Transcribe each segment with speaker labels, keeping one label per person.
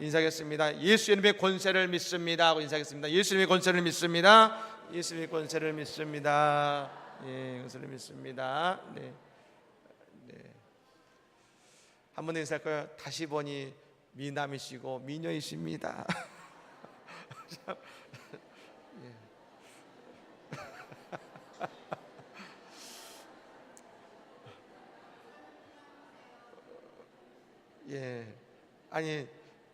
Speaker 1: 인사하겠습니다. 예수 이름의 권세를 믿습니다 하고 인사하겠습니다. 예수 이름의 권세를 믿습니다. 예수 이름의 권세를 믿습니다. 예, 권세를 믿습니다. 네. 한 번 더 인사할까요? 다시 보니 미남이시고 미녀이십니다. 예, 아니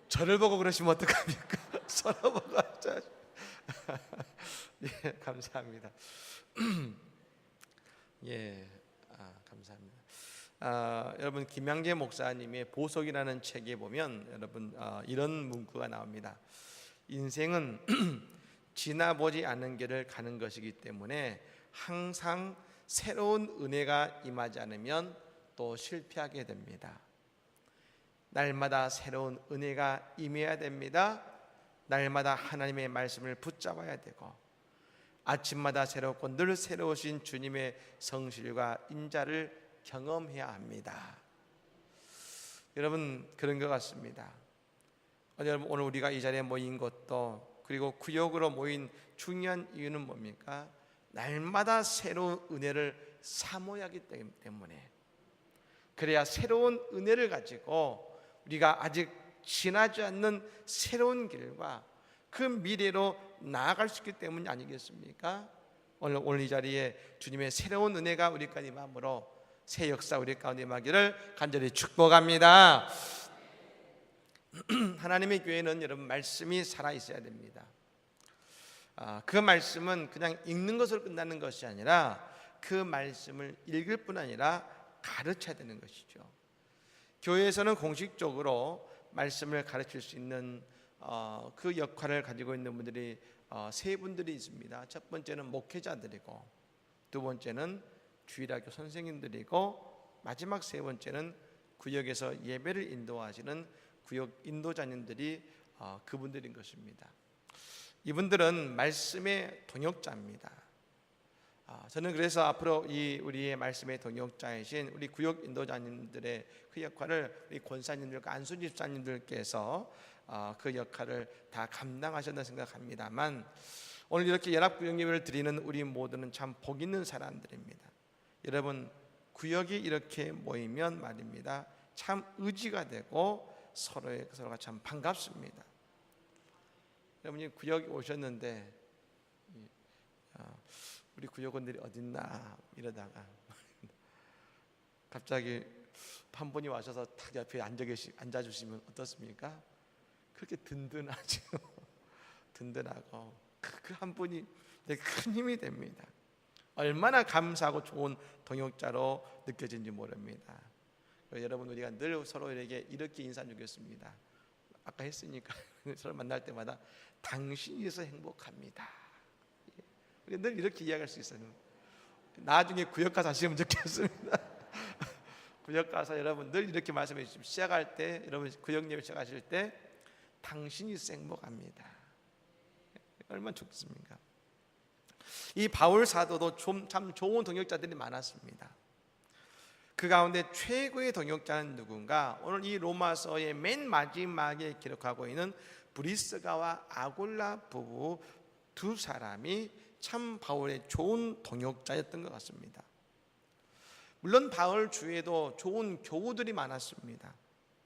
Speaker 1: 저를 보고 그러시면 어떡합니까? 서로 보고 하자. 예, 감사합니다. 예, 감사합니다. 여러분 김양재 목사님의 보석이라는 책에 보면 여러분 이런 문구가 나옵니다. 인생은 지나보지 않은 길을 가는 것이기 때문에 항상 새로운 은혜가 임하지 않으면 또 실패하게 됩니다. 날마다 새로운 은혜가 임해야 됩니다. 날마다 하나님의 말씀을 붙잡아야 되고 아침마다 새롭고 늘 새로우신 주님의 성실과 인자를 경험해야 합니다. 여러분 그런 것 같습니다. 여러분 오늘 우리가 이 자리에 모인 것도 그리고 구역으로 모인 중요한 이유는 뭡니까? 날마다 새로운 은혜를 사모해야 하기 때문에 그래야 새로운 은혜를 가지고 우리가 아직 지나지 않는 새로운 길과 그 미래로 나아갈 수 있기 때문이 아니겠습니까? 오늘 이 자리에 주님의 새로운 은혜가 우리까지 임함으로 새 역사 우리 가운데 임하기를 간절히 축복합니다. 하나님의 교회는 여러분 말씀이 살아 있어야 됩니다. 그 말씀은 그냥 읽는 것으로 끝나는 것이 아니라 그 말씀을 읽을 뿐 아니라 가르쳐야 되는 것이죠. 교회에서는 공식적으로 말씀을 가르칠 수 있는 그 역할을 가지고 있는 분들이 세 분들이 있습니다. 첫 번째는 목회자들이고 두 번째는 주일학교 선생님들이고 마지막 세 번째는 구역에서 예배를 인도하시는 구역 인도자님들이 그분들인 것입니다. 이분들은 말씀의 동역자입니다. 저는 그래서 앞으로 이 우리의 말씀의 동역자이신 우리 구역 인도자님들의 그 역할을 우리 권사님들과 안수 집사님들께서 그 역할을 다 감당하셨다 생각합니다만 오늘 이렇게 연합구역 예배를 드리는 우리 모두는 참 복 있는 사람들입니다. 여러분 구역이 이렇게 모이면 말입니다 참 의지가 되고 서로가 참 반갑습니다. 여러분이 구역에 오셨는데 우리 구역원들이 어딨나 이러다가 갑자기 한 분이 와셔서 탁 옆에 앉아주시면 어떻습니까? 그렇게 든든하죠. 든든하고 그 한 분이 되게 큰 힘이 됩니다. 얼마나 감사하고 좋은 동역자로 느껴진지 모릅니다. 여러분 우리가 늘 서로에게 이렇게 인사드리겠습니다. 아까 했으니까 서로 만날 때마다 당신이 있어 행복합니다. 늘 이렇게 이야기할 수 있어요. 나중에 구역 가서 하시면 좋겠습니다. 구역 가서 여러분 늘 이렇게 말씀해 주시면 시작할 때 여러분 구역 예배 시작하실 때 당신이 있어 행복합니다. 얼마나 좋습니까? 이 바울 사도도 참 좋은 동역자들이 많았습니다. 그 가운데 최고의 동역자는 누군가? 오늘 이 로마서의 맨 마지막에 기록하고 있는 브리스가와 아굴라 부부 두 사람이 참 바울의 좋은 동역자였던 것 같습니다. 물론 바울 주위에도 좋은 교우들이 많았습니다.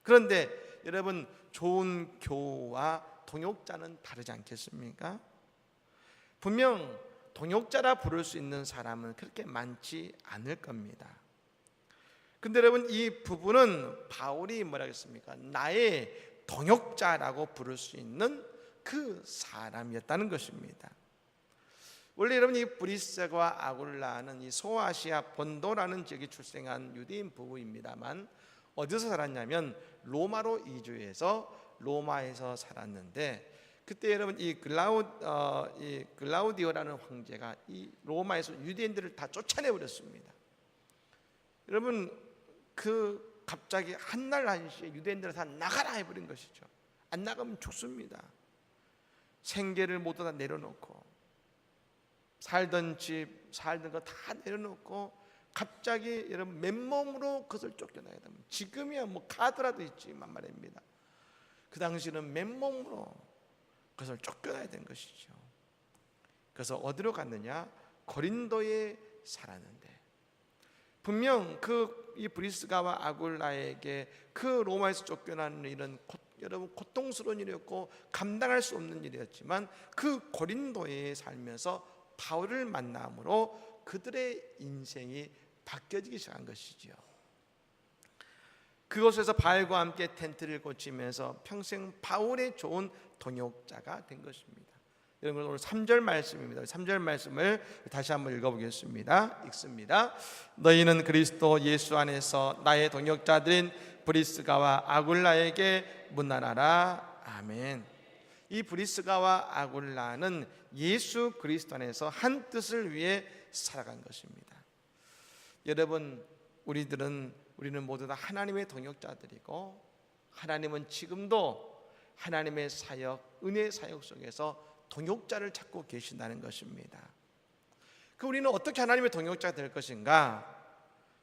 Speaker 1: 그런데 여러분 좋은 교우와 동역자는 다르지 않겠습니까? 분명 동역자라 부를 수 있는 사람은 그렇게 많지 않을 겁니다. 근데 여러분 이 부부는 바울이 뭐라 했습니까? 나의 동역자라고 부를 수 있는 그 사람이었다는 것입니다. 원래 여러분 이 브리스가와 아굴라는 이 소아시아 본도라는 지역에 출생한 유대인 부부입니다만 어디서 살았냐면 로마로 이주해서 로마에서 살았는데 그때 여러분 이 글라우디오라는 황제가 이 로마에서 유대인들을 다 쫓아내 버렸습니다. 여러분 그 갑자기 한날 한시에 유대인들을 다 나가라 해버린 것이죠. 안 나가면 죽습니다. 생계를 모두 다 내려놓고 살던 집, 살던 거 다 내려놓고 갑자기 여러분 맨몸으로 그것을 쫓겨나야 됩니다. 지금이야 뭐 카드라도 있지만 말입니다. 그 당시는 맨몸으로 그것을 쫓겨나야 된 것이죠. 그래서 어디로 갔느냐? 고린도에 살았는데, 분명 이 브리스가와 아굴라에게 그 로마에서 쫓겨나는 일은 여러분 고통스러운 일이었고 감당할 수 없는 일이었지만, 그 고린도에 살면서 바울을 만남으로 그들의 인생이 바뀌어지기 시작한 것이지요. 그곳에서 바울과 함께 텐트를 고치면서 평생 바울의 좋은 동역자가 된 것입니다. 여러분, 오늘 3절 말씀입니다. 3절 말씀을 다시 한번 읽어보겠습니다. 읽습니다. 너희는 그리스도 예수 안에서 나의 동역자들인 브리스가와 아굴라에게 문안하라. 아멘. 이 브리스가와 아굴라는 예수 그리스도 안에서 한 뜻을 위해 살아간 것입니다. 여러분, 우리는 모두 다 하나님의 동역자들이고, 하나님은 지금도 하나님의 사역, 은혜의 사역 속에서 동역자를 찾고 계신다는 것입니다. 우리는 어떻게 하나님의 동역자가 될 것인가?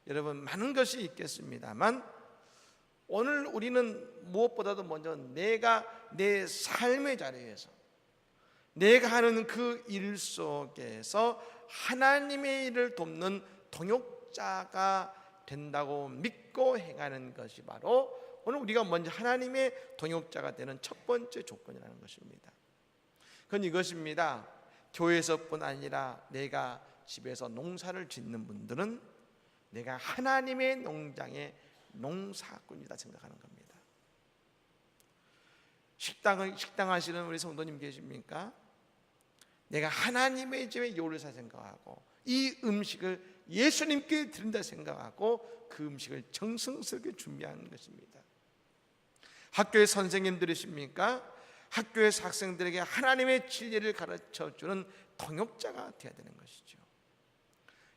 Speaker 1: 여러분, 많은 것이 있겠습니다만 오늘 우리는 무엇보다도 먼저 내가 내 삶의 자리에서 내가 하는 그 일 속에서 하나님의 일을 돕는 동역자가 된다고 믿고 행하는 것이 바로 오늘 우리가 먼저 하나님의 동역자가 되는 첫 번째 조건이라는 것입니다. 그건 이것입니다. 교회에서뿐 아니라 내가 집에서 농사를 짓는 분들은 내가 하나님의 농장의 농사꾼이다 생각하는 겁니다. 식당 하시는 우리 성도님 계십니까? 내가 하나님의 집에 요리사 생각하고 이 음식을 예수님께 드린다 생각하고 그 음식을 정성스럽게 준비하는 것입니다. 학교의 선생님들이십니까? 학교에서 학생들에게 하나님의 진리를 가르쳐주는 동역자가 되어야 되는 것이죠.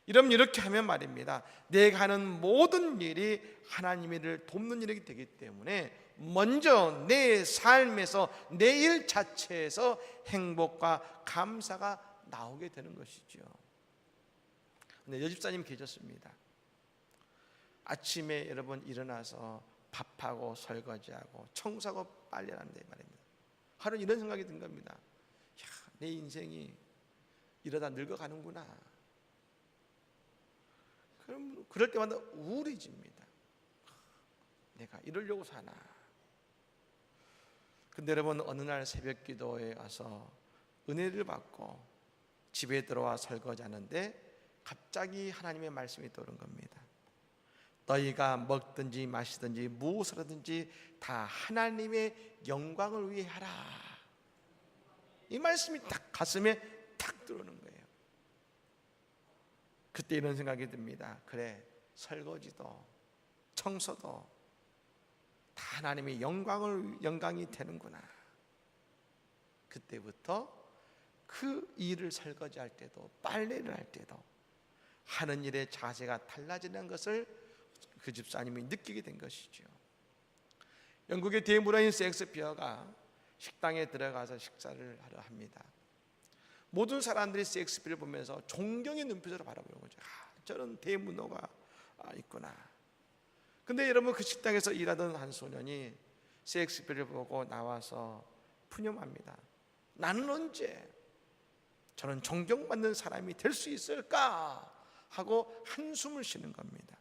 Speaker 1: 이렇게 하면 말입니다, 내가 하는 모든 일이 하나님의 일을 돕는 일이 되기 때문에 먼저 내 삶에서 내 일 자체에서 행복과 감사가 나오게 되는 것이죠. 근데 여집사님 계셨습니다. 아침에 여러분 일어나서 밥하고 설거지하고 청소하고 빨래하는데 말입니다, 하루는 이런 생각이 든 겁니다. 내 인생이 이러다 늙어가는구나. 그럴 때마다 우울해집니다. 내가 이러려고 사나. 근데 여러분, 어느 날 새벽 기도에 와서 은혜를 받고 집에 들어와 설거지하는데 갑자기 하나님의 말씀이 떠오른 겁니다. 너희가 먹든지 마시든지 무엇을 하든지 다 하나님의 영광을 위해 하라. 이 말씀이 딱 가슴에 탁 들어오는 거예요. 그때 이런 생각이 듭니다. 그래, 설거지도 청소도 다 하나님의 영광이 되는구나. 그때부터 그 일을 설거지할 때도 빨래를 할 때도 하는 일의 자세가 달라지는 것을 그 집사님이 느끼게 된 것이죠. 영국의 대문화인 셰익스피어가 식당에 들어가서 식사를 하려 합니다. 모든 사람들이 셰익스피어를 보면서 존경의 눈빛으로 바라보는 거죠. 저런 대문호가 있구나. 근데 여러분, 그 식당에서 일하던 한 소년이 셰익스피어를 보고 나와서 푸념합니다. 나는 언제 저는 존경받는 사람이 될 수 있을까 하고 한숨을 쉬는 겁니다.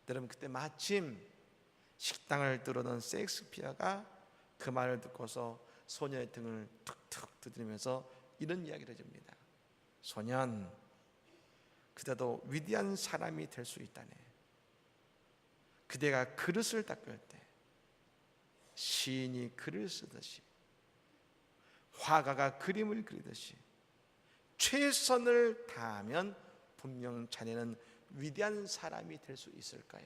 Speaker 1: 여러분, 그때 마침 식당을 들어오던 셰익스피어가 그 말을 듣고서 소년의 등을 툭툭 두드리면서 이런 이야기를 해줍니다. 소년, 그대도 위대한 사람이 될 수 있다네. 그대가 그릇을 닦을 때 시인이 글을 쓰듯이, 화가가 그림을 그리듯이 최선을 다하면 분명 자네는 위대한 사람이 될 수 있을 거야.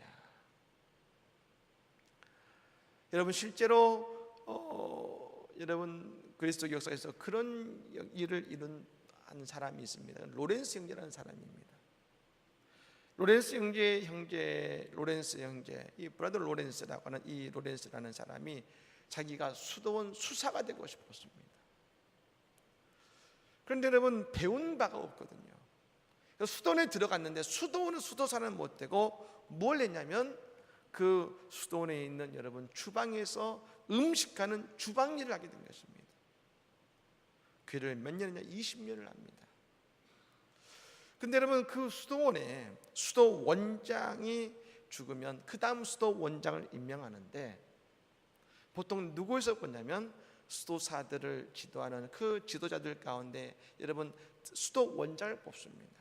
Speaker 1: 여러분, 실제로 여러분 그리스도 역사에서 그런 일을 이룬 한 사람이 있습니다. 로렌스 형제라는 사람입니다. 로렌스 형제, 이 브라더 로렌스라고 하는 이 로렌스라는 사람이 자기가 수도원 수사가 되고 싶었습니다. 그런데 여러분, 배운 바가 없거든요. 수도원에 들어갔는데 수도원은 수도사는 못 되고 뭘 했냐면 그 수도원에 있는 여러분 주방에서 음식하는 주방 일을 하게 된 것입니다. 그 일을 몇 년이냐? 20년을 합니다. 근데 여러분, 그 수도원에 수도 원장이 죽으면 그 다음 수도 원장을 임명하는데 보통 누구에서 뽑냐면 수도사들을 지도하는 그 지도자들 가운데 여러분 수도 원장을 뽑습니다.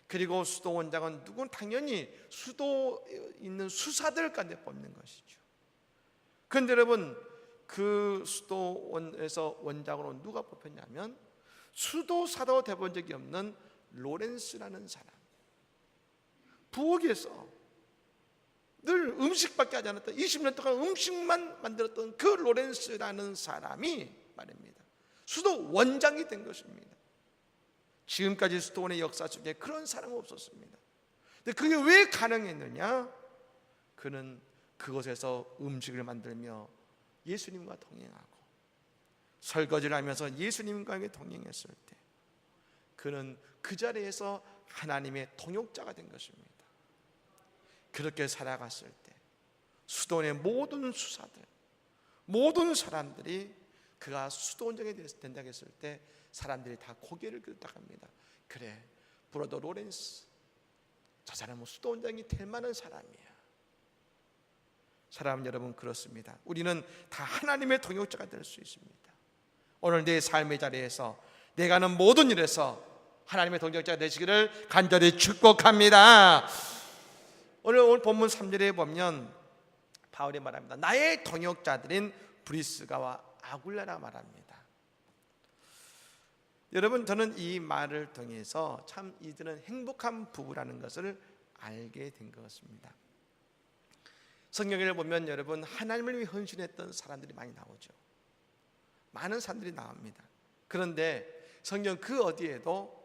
Speaker 1: 그리고 수도 원장은 누군 당연히 수도에 있는 수사들 가운데 뽑는 것이죠. 그런데 여러분, 그 수도원에서 원장으로 누가 뽑혔냐면 수도사도 돼본 적이 없는 로렌스라는 사람, 부엌에서 늘 음식밖에 하지 않았던 20년 동안 음식만 만들었던 그 로렌스라는 사람이 말입니다, 수도 원장이 된 것입니다. 지금까지 수도원의 역사 속에 그런 사람은 없었습니다. 근데 그게 왜 가능했느냐? 그는 그곳에서 음식을 만들며 예수님과 동행하고 설거지를 하면서 예수님과 함께 동행했을 때 그는 그 자리에서 하나님의 동역자가 된 것입니다. 그렇게 살아갔을 때 수도원의 모든 수사들, 모든 사람들이 그가 수도원장이 된다고 했을 때 사람들이 다 고개를 끄덕 합니다. 그래, 브로더 로렌스, 저 사람은 수도원장이 될 만한 사람이야. 사람 여러분, 그렇습니다. 우리는 다 하나님의 동역자가 될 수 있습니다. 오늘 내 삶의 자리에서 내가 하는 모든 일에서 하나님의 동역자가 되시기를 간절히 축복합니다. 오늘 본문 3절에 보면 바울이 말합니다. 나의 동역자들인 브리스가와 아굴라라 말합니다. 여러분, 저는 이 말을 통해서 참 이들은 행복한 부부라는 것을 알게 된 것 같습니다. 성경을 보면 여러분, 하나님을 위해 헌신했던 사람들이 많이 나오죠. 많은 사람들이 나옵니다. 그런데 성경 그 어디에도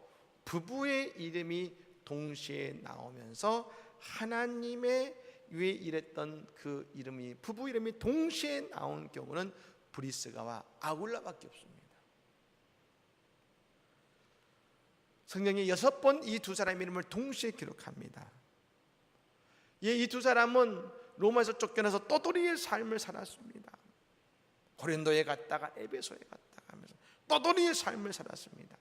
Speaker 1: 부부의 이름이 동시에 나오면서 하나님의 위해 일했던 그 이름이, 부부 이름이 동시에 나온 경우는 브리스가와 아굴라밖에 없습니다. 성경이 6번 이 두 사람의 이름을 동시에 기록합니다. 이 두 사람은 로마에서 쫓겨나서 떠돌이의 삶을 살았습니다. 고린도에 갔다가 에베소에 갔다가 하면서 떠돌이의 삶을 살았습니다.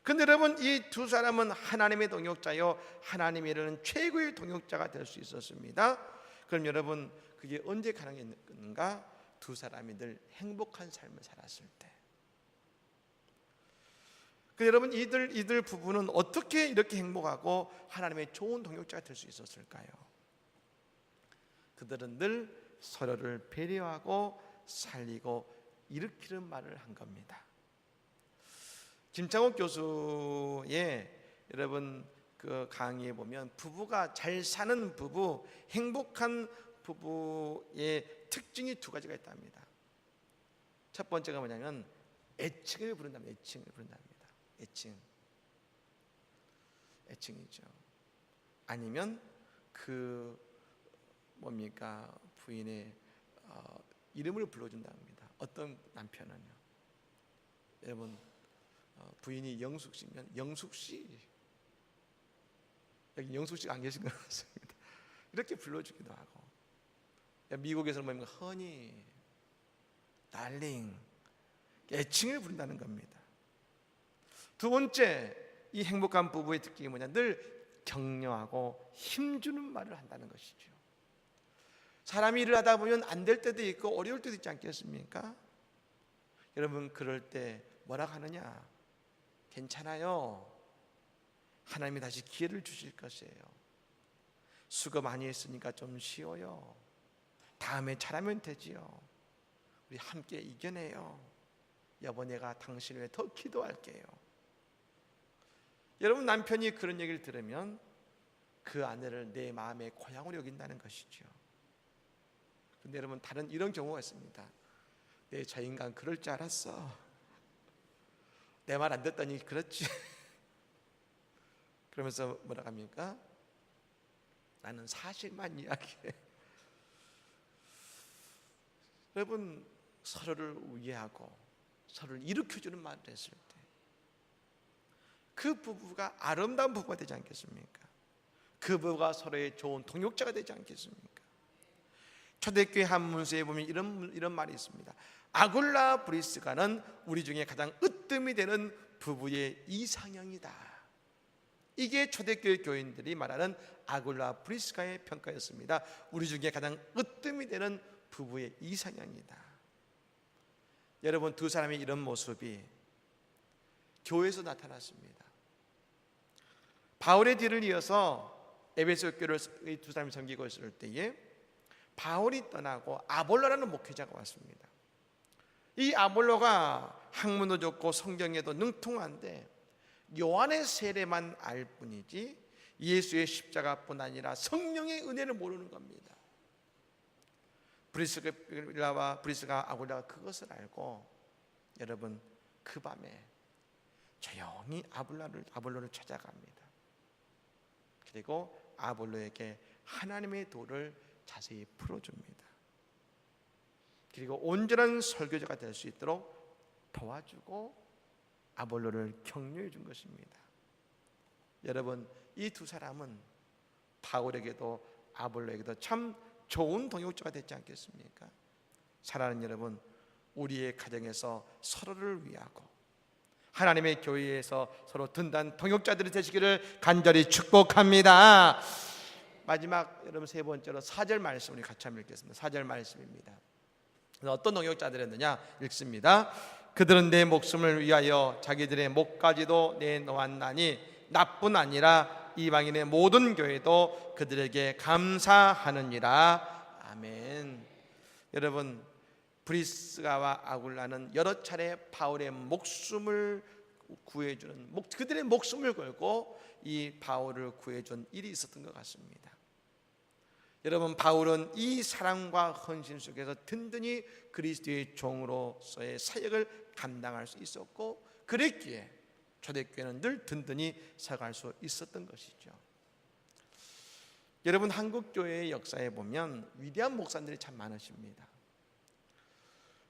Speaker 1: 그런데 여러분, 이 두 사람은 하나님의 동역자요, 하나님이 이르는 최고의 동역자가 될 수 있었습니다. 그럼 여러분, 그게 언제 가능했는가? 두 사람이 늘 행복한 삶을 살았을 때. 여러분, 이들 부부는 어떻게 이렇게 행복하고 하나님의 좋은 동역자가 될 수 있었을까요? 그들은 늘 서로를 배려하고 살리고 일으키는 말을 한 겁니다. 김창옥 교수의 여러분 그 강의에 보면 부부가 잘 사는 부부, 행복한 부부의 특징이 두 가지가 있답니다. 첫 번째가 뭐냐면 애칭을 부른답니다. 애칭을 부른답니다. 애칭이죠. 아니면 그 뭡니까, 부인의 이름을 불러준답니다. 어떤 남편은요, 여러분 부인이 영숙씨면 영숙씨, 여기 영숙씨가 안 계신 것 같습니다. 이렇게 불러주기도 하고, 미국에서는 뭡니까, 허니, 달링, 애칭을 부른다는 겁니다. 두 번째, 이 행복한 부부의 특징이 뭐냐, 늘 격려하고 힘주는 말을 한다는 것이죠. 사람이 일을 하다 보면 안 될 때도 있고 어려울 때도 있지 않겠습니까? 여러분, 그럴 때 뭐라 하느냐? 괜찮아요. 하나님이 다시 기회를 주실 것이에요. 수고 많이 했으니까 좀 쉬어요. 다음에 잘하면 되지요. 우리 함께 이겨내요. 여보, 내가 당신을 위해 더 기도할게요. 여러분, 남편이 그런 얘기를 들으면 그 아내를 내 마음의 고향으로 여긴다는 것이죠. 근데 여러분, 다른 이런 경우가 있습니다. 내 저 인간 그럴 줄 알았어. 내 말 안 듣더니 그렇지. 그러면서 뭐라 합니까? 나는 사실만 이야기해. 여러분, 서로를 위하고 서로를 일으켜주는 말을 했을 때 그 부부가 아름다운 부부가 되지 않겠습니까? 그 부부가 서로의 좋은 동역자가 되지 않겠습니까? 초대교회 한 문서에 보면 이런 말이 있습니다. 아굴라 브리스가는 우리 중에 가장 으뜸이 되는 부부의 이상형이다. 이게 초대교회 교인들이 말하는 아굴라 브리스가의 평가였습니다. 우리 중에 가장 으뜸이 되는 부부의 이상형이다. 여러분, 두 사람의 이런 모습이 교회에서 나타났습니다. 바울의 뒤를 이어서 에베소 교회를 두 사람이 섬기고 있을 때에 바울이 떠나고 아볼로라는 목회자가 왔습니다. 이 아볼로가 학문도 좋고 성경에도 능통한데 요한의 세례만 알 뿐이지 예수의 십자가뿐 아니라 성령의 은혜를 모르는 겁니다. 브리스가 아굴라가 그것을 알고 여러분 그 밤에 조용히 아볼로를 찾아갑니다. 그리고 아볼로에게 하나님의 도를 자세히 풀어줍니다. 그리고 온전한 설교자가 될 수 있도록 도와주고 아볼로를 격려해 준 것입니다. 여러분, 이 두 사람은 바울에게도 아볼로에게도 참 좋은 동역자가 됐지 않겠습니까? 사랑하는 여러분, 우리의 가정에서 서로를 위하고 하나님의 교회에서 서로 든든한 동역자들이 되시기를 간절히 축복합니다. 마지막 여러분 세 번째로 4절 말씀을 같이 한번 읽겠습니다. 4절 말씀입니다. 어떤 동역자들이었느냐 읽습니다. 그들은 내 목숨을 위하여 자기들의 목까지도 내놓았나니 나뿐 아니라 이방인의 모든 교회도 그들에게 감사하느니라. 아멘. 여러분, 브리스가와 아굴라는 여러 차례 바울의 목숨을 구해주는 그들의 목숨을 걸고 이 바울을 구해준 일이 있었던 것 같습니다. 여러분, 바울은 이 사랑과 헌신 속에서 든든히 그리스도의 종으로서의 사역을 감당할 수 있었고 그랬기에 초대교회는 늘 든든히 서갈 수 있었던 것이죠. 여러분, 한국교회의 역사에 보면 위대한 목사님들이 참 많으십니다.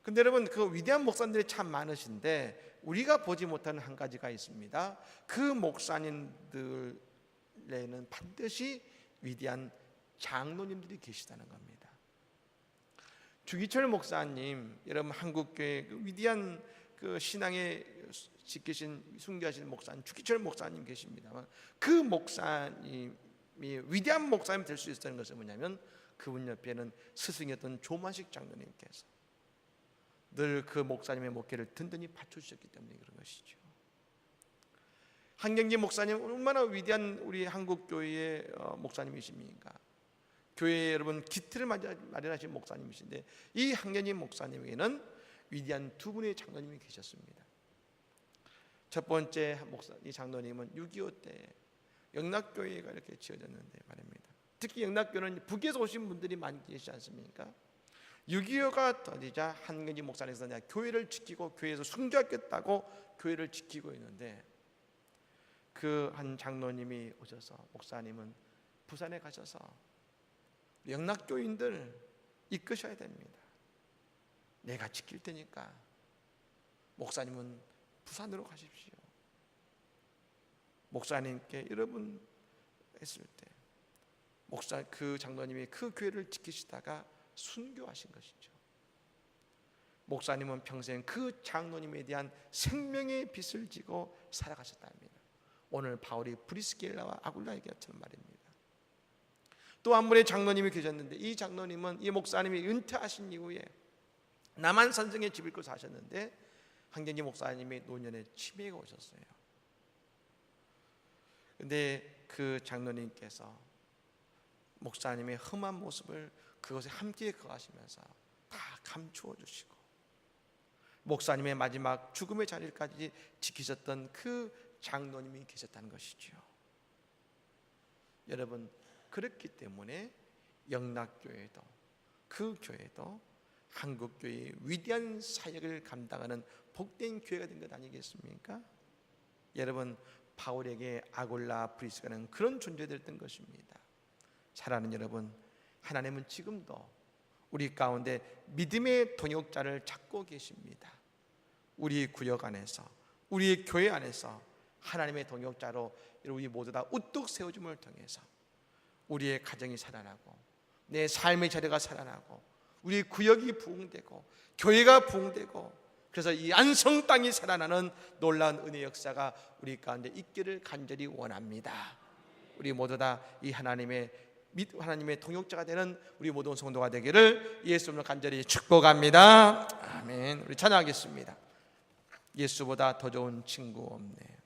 Speaker 1: 근데 여러분, 그 위대한 목사님들이 참 많으신데 우리가 보지 못하는 한 가지가 있습니다. 그 목사님들에는 반드시 위대한 장로님들이 계시다는 겁니다. 주기철 목사님, 여러분 한국교회 그 위대한 그 신앙에 지키신 순교하신 목사님 주기철 목사님 계십니다. 그 목사님이 위대한 목사님 될 수 있었던 것은 뭐냐면 그분 옆에는 스승이었던 조만식 장로님께서 늘 그 목사님의 목회를 든든히 받쳐주셨기 때문에 그런 것이죠. 한경기 목사님 얼마나 위대한 우리 한국교회의 목사님이십니까? 교회 여러분 기틀을 마련하신 목사님이신데 이 한경기 목사님에게는 위대한 두 분의 장로님이 계셨습니다. 첫 번째 이 장로님은 6.25 때 영락교회가 이렇게 지어졌는데 말입니다. 특히 영락교회는 북에서 오신 분들이 많이 계시지 않습니까? 6.25가 터지자 한경기 목사님께서 교회를 지키고 교회에서 순교하겠다고 교회를 지키고 있는데 그 한 장로님이 오셔서 목사님은 부산에 가셔서 영락교인들 이끄셔야 됩니다. 내가 지킬 테니까 목사님은 부산으로 가십시오. 목사님께 여러분 했을 때 그 장로님이 그 교회를 지키시다가 순교하신 것이죠. 목사님은 평생 그 장로님에 대한 생명의 빚을 지고 살아가셨답니다. 오늘 바울이 브리스길라와 아굴라에게처럼 말입니다. 또 한 분의 장로님이 계셨는데 이 장로님은 이 목사님이 은퇴하신 이후에 남한 산성에 집을 짓고 사셨는데 한경기 목사님이 노년에 치매가 오셨어요. 근데 그 장로님께서 목사님의 험한 모습을 그것에 함께 거하시면서 다 감추어 주시고 목사님의 마지막 죽음의 자리까지 지키셨던 그 장로님이 계셨다는 것이죠. 여러분, 그렇기 때문에 영락교회도 그 교회도 한국교회의 위대한 사역을 감당하는 복된 교회가 된 것 아니겠습니까? 여러분, 바울에게 아굴라 브리스가는 그런 존재들이었던 것입니다. 사랑하는 여러분, 하나님은 지금도 우리 가운데 믿음의 동역자를 찾고 계십니다. 우리 구역 안에서 우리 교회 안에서 하나님의 동역자로 우리 모두 다 우뚝 세워줌을 통해서 우리의 가정이 살아나고 내 삶의 자리가 살아나고 우리 구역이 부흥되고 교회가 부흥되고 그래서 이 안성 땅이 살아나는 놀라운 은혜 역사가 우리 가운데 있기를 간절히 원합니다. 우리 모두 다 이 하나님의 통역자가 되는 우리 모든 성도가 되기를 예수님으로 간절히 축복합니다. 아멘. 우리 찬양하겠습니다. 예수보다 더 좋은 친구 없네.